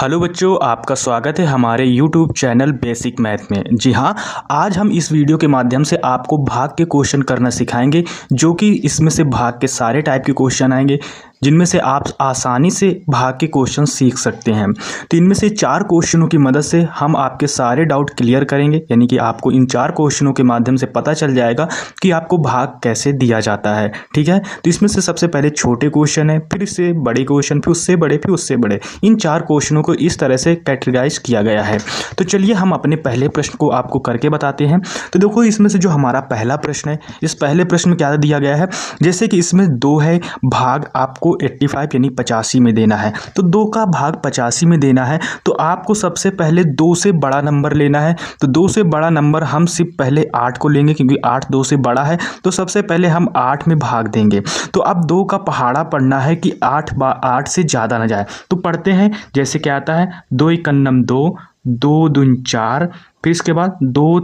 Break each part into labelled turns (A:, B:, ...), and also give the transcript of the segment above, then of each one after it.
A: Hello बच्चों, आपका स्वागत है हमारे YouTube चैनल बेसिक मैथ में। जी हाँ, आज हम इस वीडियो के माध्यम से आपको भाग के क्वेश्चन करना सिखाएंगे, जो कि इसमें से भाग के सारे टाइप के क्वेश्चन आएंगे, जिनमें से आप आसानी से भाग के क्वेश्चन सीख सकते हैं। तो इनमें से 4 क्वेश्चनों की मदद से हम आपके सारे डाउट क्लियर करेंगे, यानी कि आपको इन 4 क्वेश्चनों के माध्यम से पता चल जाएगा कि आपको भाग कैसे दिया जाता है। ठीक है, तो इसमें से सबसे पहले छोटे क्वेश्चन है, फिर इससे बड़े क्वेश्चन, फिर उससे बड़े, फिर उससे बड़े। इन 4 क्वेश्चनों को इस तरह से कैटेगराइज किया गया है। तो चलिए हम अपने पहले प्रश्न को आपको करके बताते हैं। तो देखो, इसमें से जो हमारा पहला प्रश्न है, इस पहले प्रश्न में क्या दिया गया है, जैसे कि इसमें 2 है, भाग आपको 85 यानी 85 में देना है। तो 2 का भाग 85 में देना है, तो आपको सबसे पहले 2 से बड़ा नंबर लेना है। तो 2 से बड़ा नंबर हम सिर्फ पहले 8 को लेंगे, क्योंकि 8 2 से बड़ा है। तो सबसे पहले हम 8 में भाग देंगे। तो अब 2 का पहाड़ा पढ़ना है कि 8 से ज़्यादा ना जाए। तो पढ़ते हैं, जैसे क्या आता है, 2 एकन्नम 2, 2 दून 4, फिर इसके बाद 2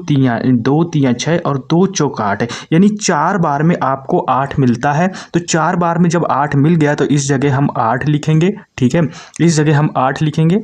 A: तिया 6 और 2 चौक 8 है, यानी 4 बार में आपको 8 मिलता है। तो 4 बार में जब 8 मिल गया तो इस जगह हम 8 लिखेंगे। ठीक है, इस जगह हम 8 लिखेंगे।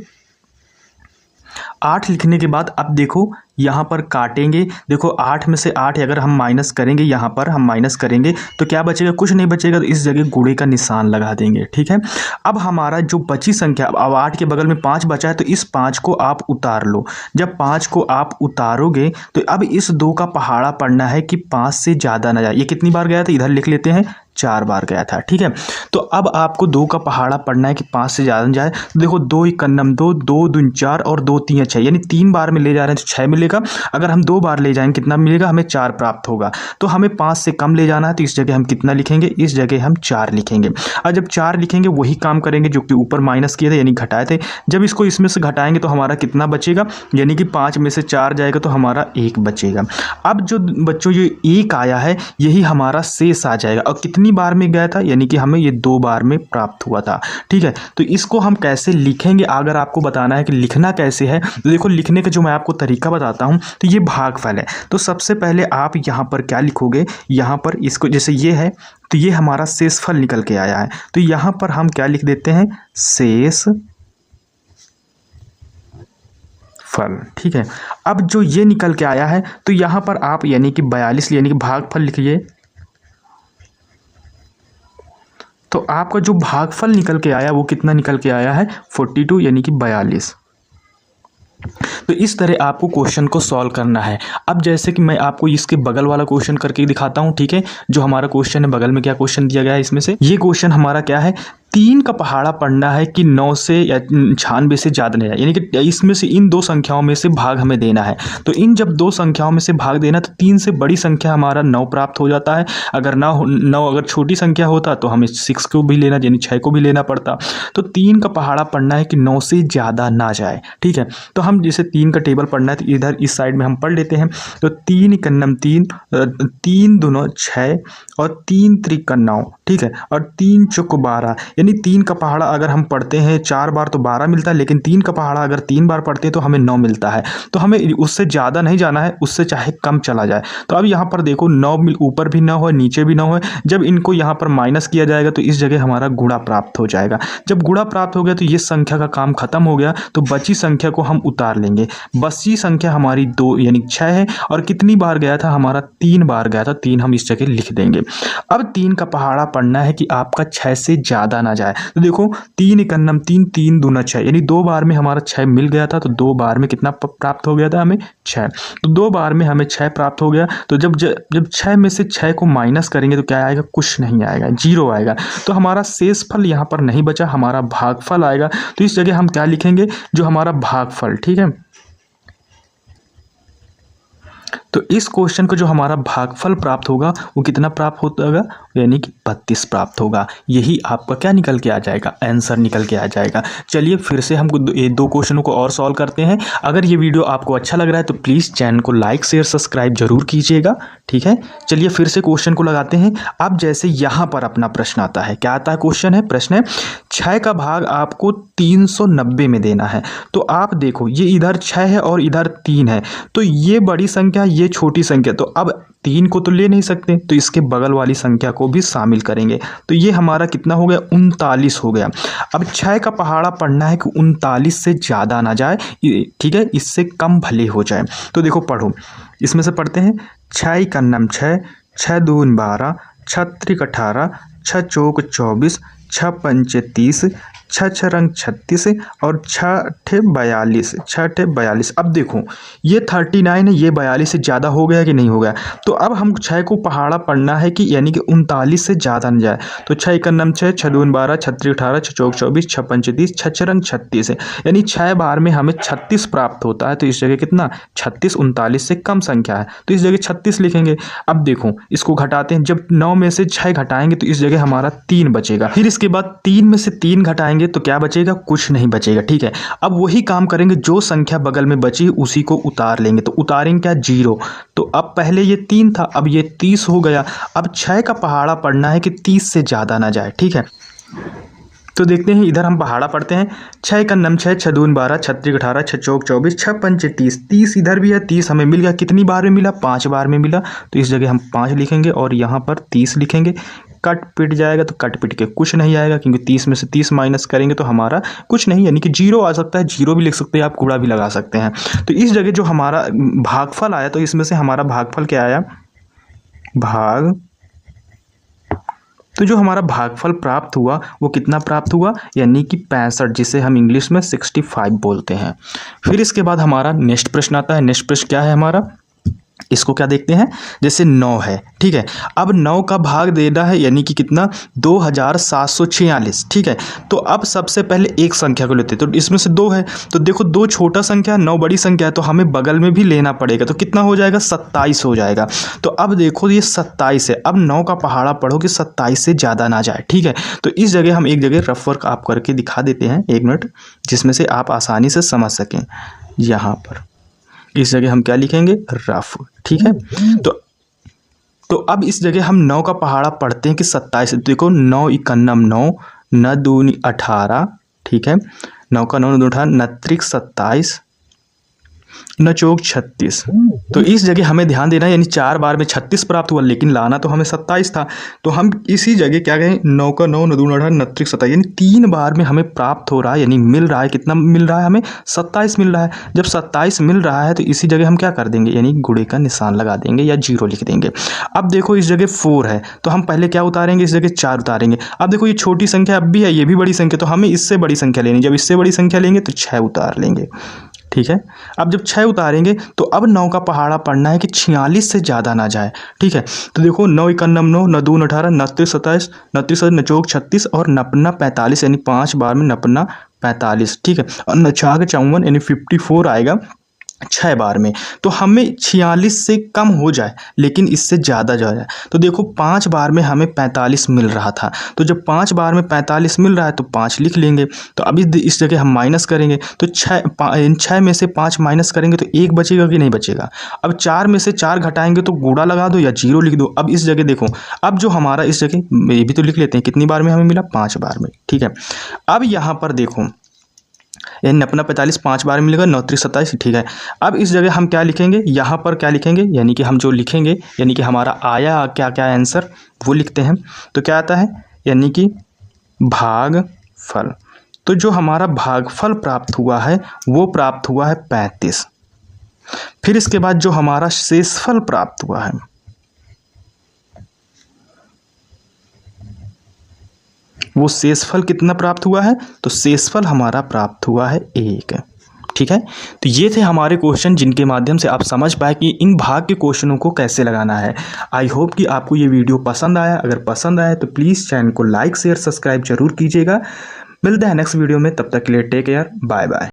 A: 8 लिखने के बाद अब देखो, यहाँ पर काटेंगे। देखो, 8 में से 8 अगर हम माइनस करेंगे, यहाँ पर हम माइनस करेंगे तो क्या बचेगा, कुछ नहीं बचेगा। तो इस जगह गुणे का निशान लगा देंगे। ठीक है, अब हमारा जो बची संख्या, अब 8 के बगल में 5 बचा है, तो इस 5 को आप उतार लो। जब 5 को आप उतारोगे तो अब इस 2 का पहाड़ा पढ़ना है कि 5 से ज़्यादा ना जाए। ये कितनी बार गया था, इधर लिख लेते हैं, 4 बार गया था। ठीक है, तो अब आपको 2 का पहाड़ा पढ़ना है कि 5 से ज़्यादा ना जाए। तो देखो, 2 एकन्नम 2, 2 दून 4 और 2 तिया 6, यानी 3 बार में ले जा रहे हैं तो 6 मिलेगा। अगर हम 2 बार ले जाएंगे कितना मिलेगा, हमें 4 प्राप्त होगा। तो हमें 5 से कम ले जाना है, तो इस जगह हम कितना लिखेंगे, इस जगह हम 4 लिखेंगे। और जब 4 लिखेंगे वही काम करेंगे जो कि ऊपर माइनस किए थे, यानी घटाए थे। जब इसको इसमें से घटाएंगे तो हमारा कितना बचेगा, यानी कि 5 में से 4 जाएगा तो हमारा 1 बचेगा। अब जो बच्चों ये 1 आया है, यही हमारा शेष आ जाएगा। और कितनी बार में गया था, यानी कि हमें ये 2 बार में प्राप्त हुआ था। ठीक है, तो इसको हम कैसे लिखेंगे, अगर आपको बताना है कि लिखना कैसे है, तो देखो, लिखने का जो मैं आपको तरीका बताता हूं। तो ये भागफल है। तो सबसे पहले आप यहां पर क्या लिखोगे, यहां पर इसको, जैसे ये है तो ये हमारा शेषफल निकल के आया है, तो यहां पर हम क्या लिख देते हैं, शेष फल। ठीक है, अब जो ये निकल के आया है, तो यहां पर आप यानी कि 42 यानी कि भागफल लिखिए। तो आपका जो भागफल निकल के आया वो कितना निकल के आया है, 42 यानी कि 42। तो इस तरह आपको क्वेश्चन को सॉल्व करना है। अब जैसे कि मैं आपको इसके बगल वाला क्वेश्चन करके दिखाता हूं। ठीक है, जो हमारा क्वेश्चन है, बगल में क्या क्वेश्चन दिया गया है, इसमें से ये क्वेश्चन हमारा क्या है, 3 का पहाड़ा पढ़ना है कि 9 से या 96 से ज़्यादा नहीं है, यानी कि इसमें से इन 2 संख्याओं में से भाग हमें देना है। तो इन जब 2 संख्याओं में से भाग देना, तो 3 से बड़ी संख्या हमारा 9 प्राप्त हो जाता है। अगर 9 अगर छोटी संख्या होता तो हमें 6 को भी लेना, यानी 6 को भी लेना पड़ता। तो 3 का पहाड़ा पढ़ना है कि 9 से ज़्यादा ना जाए। ठीक है, तो हम जैसे 3 का टेबल पढ़ना है तो इधर इस साइड में हम पढ़ लेते हैं। तो 3 एकन्नम 3, 3 दूना 6 और 3 त्रिका 9। ठीक है, और 3 चौक 12, यानी 3 का पहाड़ा अगर हम पढ़ते हैं 4 बार तो 12 मिलता है, लेकिन 3 का पहाड़ा अगर 3 बार पढ़ते हैं तो हमें 9 मिलता है। तो हमें उससे ज़्यादा नहीं जाना है, उससे चाहे कम चला जाए। तो अब यहाँ पर देखो, 9 ऊपर भी 9 है, नीचे भी 9 है। जब इनको यहाँ पर माइनस किया जाएगा तो इस जगह हमारा गुणा प्राप्त हो जाएगा। जब गुणा प्राप्त हो गया तो ये संख्या का काम खत्म हो गया। तो बची संख्या को हम उतार लेंगे। बची संख्या हमारी 2 यानी 6 है, और कितनी बार गया था, हमारा 3 बार गया था। 3 हम इस जगह लिख देंगे। अब 3 का पहाड़ा पढ़ना है कि आपका 6 से ज़्यादा ना जाए। तो देखो, 3 एकन्नम 3, 3 दूना 6, यानी 2 बार में हमारा 6 मिल गया था। तो 2 बार में कितना प्राप्त हो गया था हमें, 6। तो 2 बार में हमें 6 प्राप्त हो गया। तो जब 6 में से 6 को माइनस करेंगे तो क्या आएगा, कुछ नहीं आएगा, 0 आएगा। तो हमारा शेषफल यहाँ पर नहीं बचा, हमारा भागफल आएगा। तो इस जगह हम क्या लिखेंगे, जो हमारा भागफल। ठीक है, तो इस क्वेश्चन को जो हमारा भागफल प्राप्त होगा वो कितना प्राप्त होगा, यानी कि 32 प्राप्त होगा। यही आपका क्या निकल के आ जाएगा, आंसर निकल के आ जाएगा। चलिए फिर से हम 2 क्वेश्चनों को और सॉल्व करते हैं। अगर ये वीडियो आपको अच्छा लग रहा है तो प्लीज़ चैनल को लाइक शेयर सब्सक्राइब जरूर कीजिएगा। ठीक है, चलिए फिर से क्वेश्चन को लगाते हैं। अब जैसे यहाँ पर अपना प्रश्न आता है, क्या आता है क्वेश्चन है, प्रश्न है 6 का भाग आपको 390 में देना है। तो आप देखो, ये इधर 6 है और इधर 3 है, तो ये बड़ी संख्या, ये ये छोटी संख्या, तो अब 3 को तो ले नहीं सकते, तो इसके बगल वाली संख्या को भी शामिल करेंगे। तो ये हमारा कितना हो गया, 39 हो गया। अब 6 का पहाड़ा पढ़ना है कि 39 से ज़्यादा ना जाए, ठीक है, इससे कम भले हो जाए। तो देखो पढ़ो, इसमें से पढ़ते हैं। 6 का नम 6, 6 दून 12, 6 त्रिक 18, 6 चौक 24, 6 पंचे 30, 6 6 रंग 36 और 6 ठे 42, 6 ठे 42। अब देखो ये 39 है, ये 42 से ज़्यादा हो गया कि नहीं हो गया। तो अब हम 6 को पहाड़ा पढ़ना है कि यानी कि 39 से ज़्यादा न जाए। तो 6 का नम 6, 6 दून 12, 6 त्रिक 18, 6 चौक 24, 6 पंचे 30, 6 6 रंग 36 है, यानी 6 बार में हमें 36 प्राप्त होता है। तो इस जगह कितना, 36 39 से कम संख्या है, तो इस जगह 36 लिखेंगे। अब देखो इसको घटाते हैं, जब 9 में से 6 घटाएंगे तो इस जगह हमारा 3 बचेगा। फिर इसके बाद 3 में से 3 घटाएंगे तो क्या बचेगा, कुछ नहीं बचेगा, ठीक है। अब वही काम करेंगे, जो संख्या बगल में बची उसी को उतार लेंगे। तो उतारेंगे क्या, 0। तो अब पहले ये 3 था, अब ये 30 हो गया। अब 6 का पहाड़ा पढ़ना है कि 30 से ज़्यादा ना जाए, ठीक है। तो देखते हैं, इधर हम पहाड़ा पढ़ते हैं। 6 का नम 6, 6 दून 12, 6 त्रिक 18, 6 चौक 24, 6 पंचे 30, 30 इधर भी है, 30 हमें मिल गया। कितनी बार में मिला, 5 बार में मिला। तो इस जगह हम 5 लिखेंगे और यहाँ पर 30 लिखेंगे। कट पिट जाएगा तो कट पिट के कुछ नहीं आएगा, क्योंकि 30 में से 30 माइनस करेंगे तो हमारा कुछ नहीं, यानी कि 0 आ सकता है। 0 भी लिख सकते हैं आप, कूड़ा भी लगा सकते हैं। तो इस जगह जो हमारा भागफल आया, तो इसमें से हमारा भागफल क्या आया, तो जो हमारा भागफल प्राप्त हुआ वो कितना प्राप्त हुआ, यानी कि 65, जिसे हम इंग्लिश में 65 बोलते हैं। फिर इसके बाद हमारा नेक्स्ट प्रश्न आता है। नेक्स्ट प्रश्न क्या है हमारा, इसको क्या देखते हैं। जैसे 9 है, ठीक है। अब 9 का भाग देना है, यानी कि कितना, 2746, ठीक है। तो अब सबसे पहले एक संख्या को लेते हैं, तो इसमें से 2 है, तो देखो 2 छोटा संख्या, 9 बड़ी संख्या है, तो हमें बगल में भी लेना पड़ेगा। तो कितना हो जाएगा, 27 हो जाएगा। तो अब देखो ये 27 है। अब 9 का पहाड़ा पढ़ो कि 27 से ज़्यादा ना जाए, ठीक है। तो इस जगह हम एक जगह रफ वर्क आप करके दिखा देते हैं, 1 मिनट, जिसमें से आप आसानी से समझ सकें। यहाँ पर इस जगह हम क्या लिखेंगे, रफ, ठीक है। तो अब इस जगह हम 9 का पहाड़ा पढ़ते हैं कि 27। देखो 9 इकन्नम 9, न दूनी 18, ठीक है। 9 का 9 18, न त्रिक 27, न चौक 36। तो इस जगह हमें ध्यान देना है, यानी 4 बार में 36 प्राप्त हुआ, लेकिन लाना तो हमें 27 था। तो हम इसी जगह क्या कहें, 9 का 9, न दून 18, न त्रिक 27, यानी 3 बार में हमें प्राप्त हो रहा है, यानी मिल रहा है। कितना मिल रहा है हमें, 27 मिल रहा है। जब 27 मिल रहा है तो इसी जगह हम क्या कर देंगे, यानी गुणे का निशान लगा देंगे या 0 लिख देंगे। अब देखो इस जगह 4 है, तो हम पहले क्या उतारेंगे, इस जगह 4 उतारेंगे। अब देखो ये छोटी संख्या अब भी है, ये भी बड़ी संख्या, तो हमें इससे बड़ी संख्या लेनी। जब इससे बड़ी संख्या लेंगे तो 6 उतार लेंगे, ठीक है। अब जब 6 उतारेंगे तो अब 9 का पहाड़ा पढ़ना है कि 46 से ज़्यादा ना जाए, ठीक है। तो देखो 9 इकन्नम 9, न दून 18, न त्रिक 27, न त्रिक 27, न चौक 36 और नपन्ना 45, यानी 5 बार में नपन्ना 45, ठीक है। और नछाग 54 यानी 54 आएगा 6 बार में। तो हमें 46 से कम हो जाए, लेकिन इससे ज़्यादा जाए। तो देखो 5 बार में हमें 45 मिल रहा था, तो जब 5 बार में 45 मिल रहा है तो 5 लिख लेंगे। तो अब इस जगह हम माइनस करेंगे, तो 6 में से 5 माइनस करेंगे तो 1 बचेगा कि नहीं बचेगा। अब 4 में से 4 घटाएंगे तो गूढ़ा लगा दो या 0 लिख दो। अब इस जगह देखो, अब जो हमारा इस जगह ये भी तो लिख लेते हैं, कितनी बार में हमें मिला, 5 बार में, ठीक है। अब यहाँ पर देखो, यानी अपना 45 5 बार मिलेगा, 9 त्रिक 27, ठीक है। अब इस जगह हम क्या लिखेंगे, यहाँ पर क्या लिखेंगे, यानी कि हम जो लिखेंगे, यानी कि हमारा आया क्या क्या आंसर वो लिखते हैं। तो क्या आता है, यानी कि भागफल। तो जो हमारा भागफल प्राप्त हुआ है वो प्राप्त हुआ है 35। फिर इसके बाद जो हमारा शेषफल प्राप्त हुआ है वो शेषफल कितना प्राप्त हुआ है, तो शेषफल हमारा प्राप्त हुआ है 1, ठीक है। तो ये थे हमारे क्वेश्चन, जिनके माध्यम से आप समझ पाए कि इन भाग के क्वेश्चनों को कैसे लगाना है। आई होप कि आपको ये वीडियो पसंद आया। अगर पसंद आया तो प्लीज़ चैनल को लाइक शेयर सब्सक्राइब जरूर कीजिएगा। मिलते हैं नेक्स्ट वीडियो में, तब तक के लिए टेक केयर, बाय बाय।